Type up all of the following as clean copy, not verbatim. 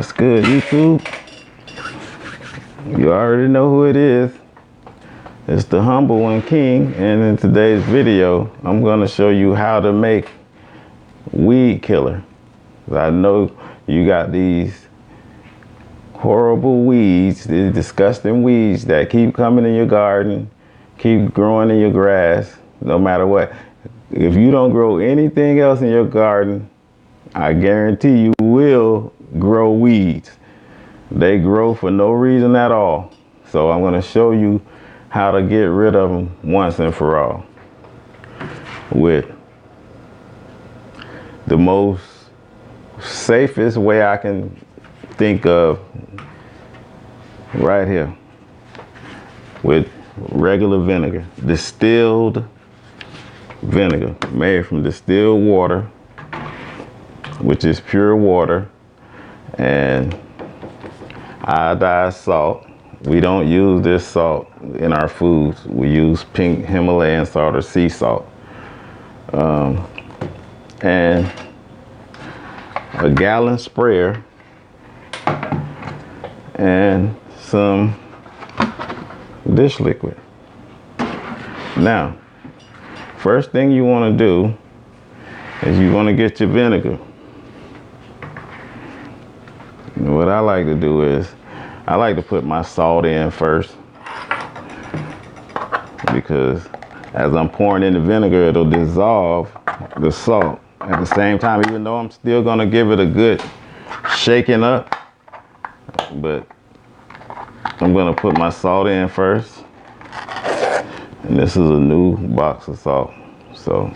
What's good, YouTube? You already know who it is. It's the Humble One King, and in today's video, I'm going to show you how to make weed killer. I know you got these horrible weeds, these disgusting weeds that keep coming in your garden, keep growing in your grass, no matter what. If you don't grow anything else in your garden, I guarantee you will grow weeds. They grow for no reason at all. So I'm going to show you how to get rid of them once and for all with the most safest way I can think of right here, with regular vinegar, distilled vinegar made from distilled water, which is pure water, and iodized salt. We don't use this salt in our foods. We use pink Himalayan salt or sea salt. And a gallon sprayer and some dish liquid. Now, first thing you want to do is you want to get your vinegar. And what I like to do is I like to put my salt in first, because as I'm pouring in the vinegar, it'll dissolve the salt at the same time, even though I'm still going to give it a good shaking up. But I'm going to put my salt in first. And this is a new box of salt, so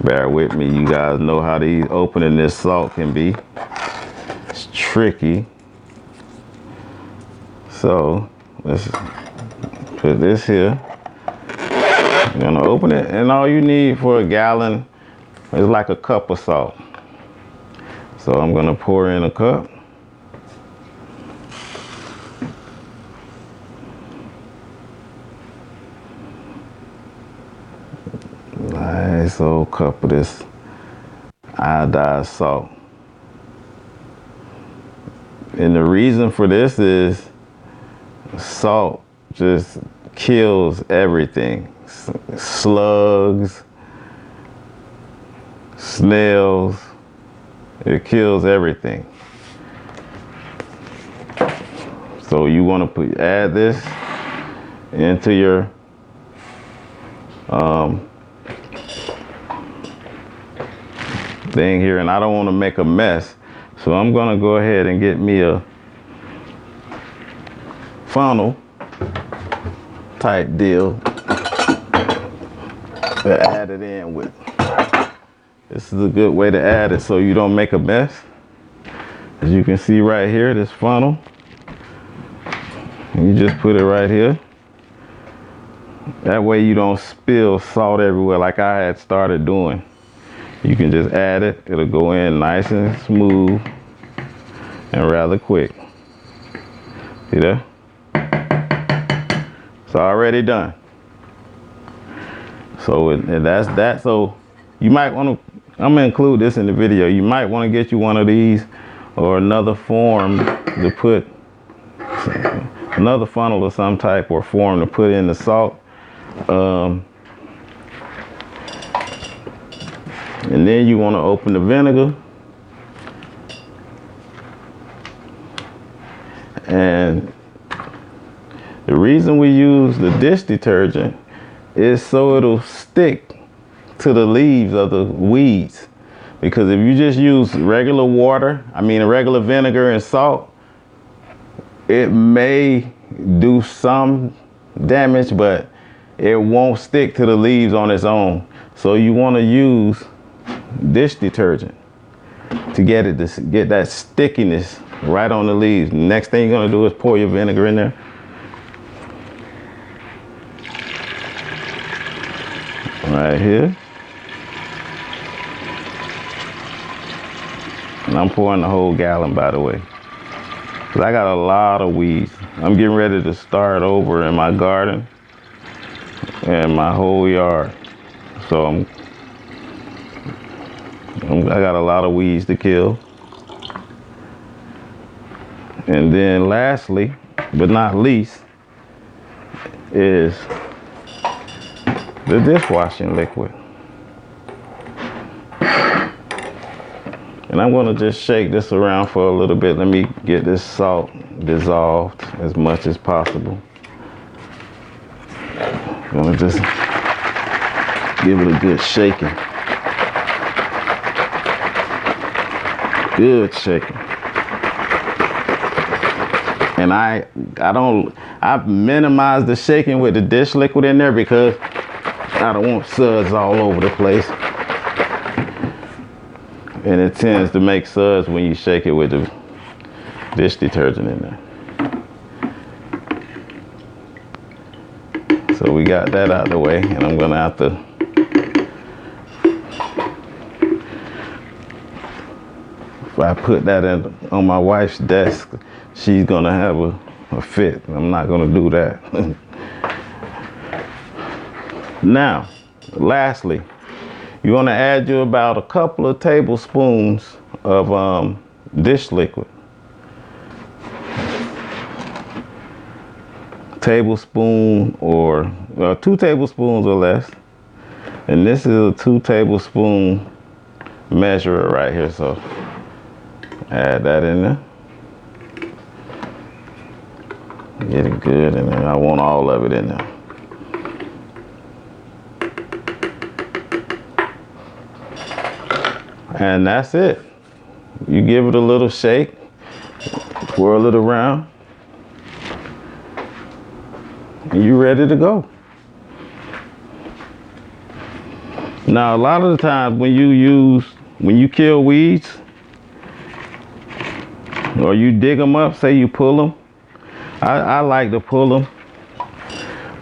bear with me. You guys know how these opening this salt can be. It's tricky. So let's put this here. I'm gonna open it, and all you need for a gallon is like a cup of salt. So I'm gonna pour in a cup. Nice old cup of this iodized salt. And the reason for this is salt just kills everything. Slugs, snails, it kills everything. So you want to add this into your thing here, and I don't want to make a mess, so I'm gonna go ahead and get me a funnel type deal to add it in with. This is a good way to add it so you don't make a mess. As you can see right here, this funnel, and you just put it right here. That way you don't spill salt everywhere like I had started doing. You can just add it. It'll go in nice and smooth and rather quick. See that? It's already done. So and that's that. So you might want to, I'm gonna include this in the video. You might want to get you one of these or another form to put, another funnel of some type or form to put in the salt. And then you want to open the vinegar, and the reason we use the dish detergent is so it'll stick to the leaves of the weeds. Because if you just use regular water, regular vinegar and salt, it may do some damage, but it won't stick to the leaves on its own. So you want to use dish detergent to get that stickiness right on the leaves. Next thing you're gonna do is pour your vinegar in there. Right here. And I'm pouring the whole gallon, by the way, because I got a lot of weeds. I'm getting ready to start over in my garden and my whole yard. So I got a lot of weeds to kill. And then lastly, but not least, is the dishwashing liquid. And I'm gonna just shake this around for a little bit. Let me get this salt dissolved as much as possible. I'm gonna just give it a good shaking. Good shaking. And I've minimized the shaking with the dish liquid in there because I don't want suds all over the place. And it tends to make suds when you shake it with the dish detergent in there. So we got that out of the way, and I'm gonna have to if I put that on my wife's desk, she's gonna have a fit. I'm not gonna do that. Now, lastly, you want to add you about a couple of tablespoons of dish liquid. Tablespoon or 2 tablespoons or less. And this is a 2 tablespoon measurer right here. So add that in there. Get it good in there. I want all of it in there. And that's it. You give it a little shake, swirl it around, and you're ready to go. Now, a lot of the times when you kill weeds, or you dig them up, say you pull them, I like to pull them,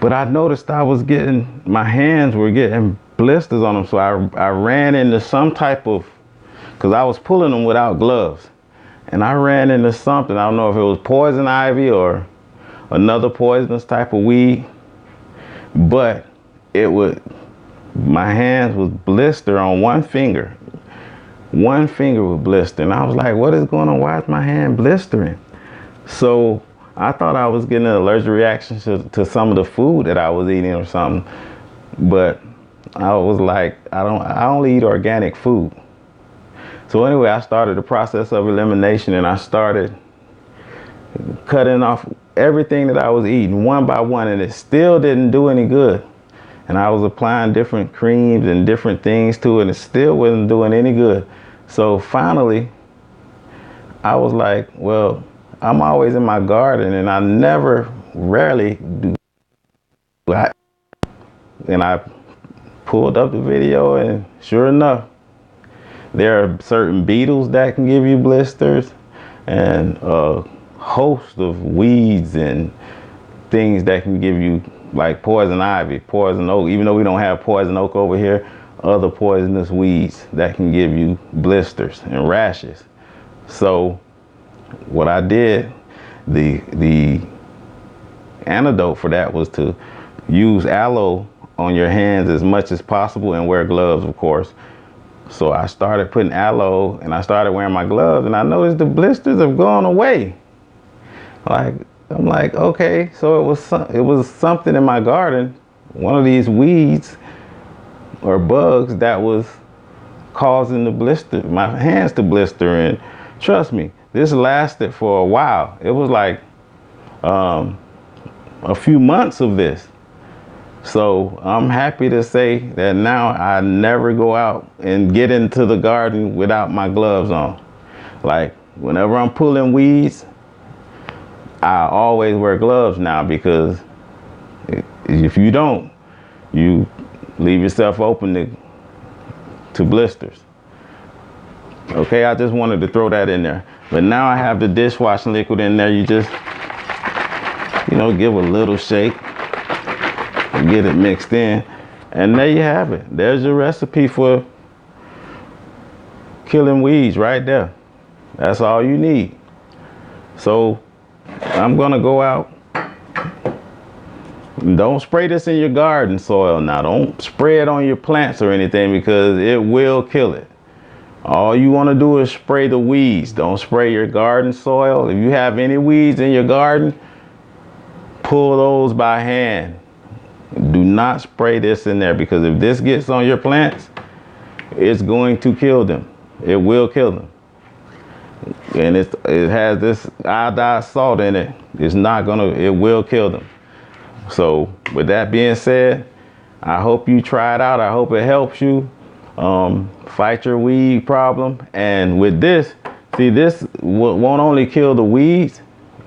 but I noticed my hands were getting blisters on them, so I ran into some type of, because I was pulling them without gloves, and I ran into something. I don't know if it was poison ivy or another poisonous type of weed, but my hands was blister on one finger. One finger was blistering. I was like, what is going on? Why is my hand blistering? So I thought I was getting an allergic reaction to some of the food that I was eating or something, but I was like, I only eat organic food. So anyway, I started the process of elimination, and I started cutting off everything that I was eating one by one, and it still didn't do any good. And I was applying different creams and different things to it, and it still wasn't doing any good. So finally, I was like, well, I'm always in my garden, and I rarely do. And I pulled up the video, and sure enough, there are certain beetles that can give you blisters, and a host of weeds and things that can give you, like poison ivy, poison oak. Even though we don't have poison oak over here, other poisonous weeds that can give you blisters and rashes. So what I did, the antidote for that was to use aloe on your hands as much as possible, and wear gloves, of course. So I started putting aloe, and I started wearing my gloves, and I noticed the blisters have gone away. I'm like, okay, so it was something in my garden, one of these weeds or bugs that was causing my hands to blister. And trust me, this lasted for a while. It was like a few months of this. So I'm happy to say that now I never go out and get into the garden without my gloves on. Like whenever I'm pulling weeds, I always wear gloves now, because if you don't, you leave yourself open to blisters. Okay, I just wanted to throw that in there. But now I have the dishwashing liquid in there. You just, give a little shake and get it mixed in. And there you have it. There's your recipe for killing weeds right there. That's all you need. So I'm gonna go out. Don't spray this in your garden soil now. Don't spray it on your plants or anything, because it will kill it. All you want to do is spray the weeds. Don't spray your garden soil. If you have any weeds in your garden, pull those by hand. Do not spray this in there, because if this gets on your plants, it's going to kill them. It will kill them. And it has this iodized salt in it. It will kill them. So with that being said, I hope you try it out. I hope it helps you fight your weed problem. And with this, see, this won't only kill the weeds,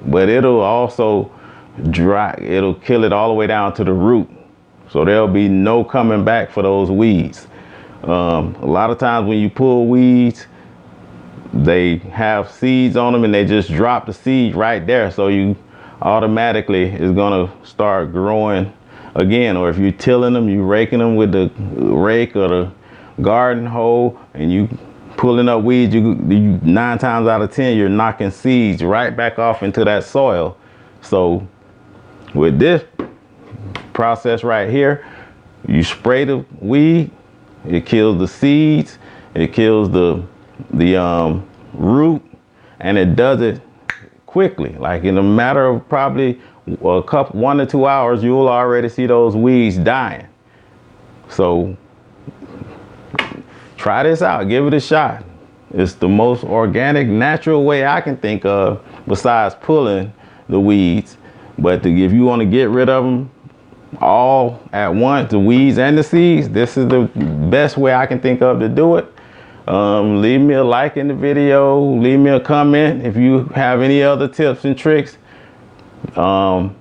but it'll also it'll kill it all the way down to the root. So there'll be no coming back for those weeds. A lot of times when you pull weeds, they have seeds on them and they just drop the seed right there. So you automatically is gonna start growing again. Or if you're tilling them, you raking them with the rake or the garden hoe, and you pulling up weeds, you 9 times out of 10, you're knocking seeds right back off into that soil. So with this process right here, you spray the weed, it kills the seeds, it kills the root, and it does it quickly. Like in a matter of probably 1 to 2 hours, you'll already see those weeds dying. So try this out, give it a shot. It's the most organic, natural way I can think of besides pulling the weeds. But if you want to get rid of them all at once, the weeds and the seeds, this is the best way I can think of to do it. Leave me a like in the video, leave me a comment if you have any other tips and tricks, and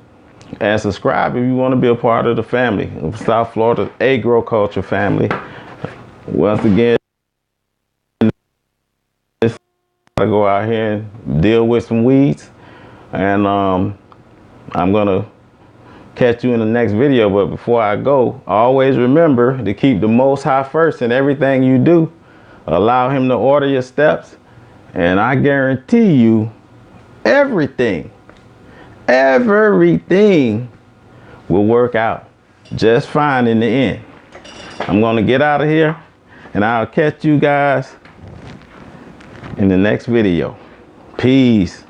subscribe if you want to be a part of the family of South Florida Agro-Culture family. Once again, I go out here and deal with some weeds, and I'm gonna catch you in the next video. But before I go, always remember to keep the Most High first in everything you do. Allow him to order your steps, and I guarantee you everything will work out just fine in the end. I'm gonna get out of here, and I'll catch you guys in the next video. Peace.